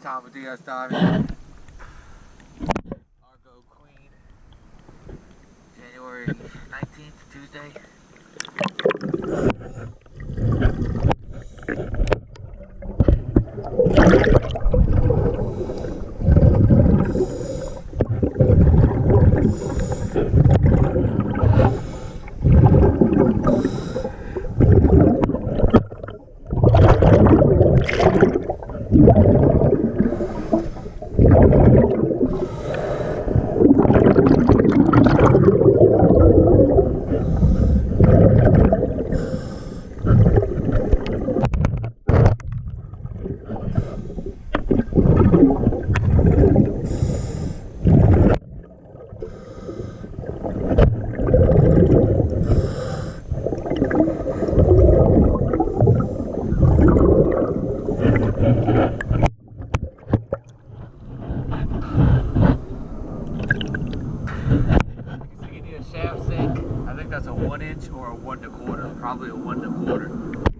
time of DS diving. Argo Queen, January 19th, Tuesday. Shaft sink. I think that's a 1 inch or a 1 1/4. Probably a 1 1/4.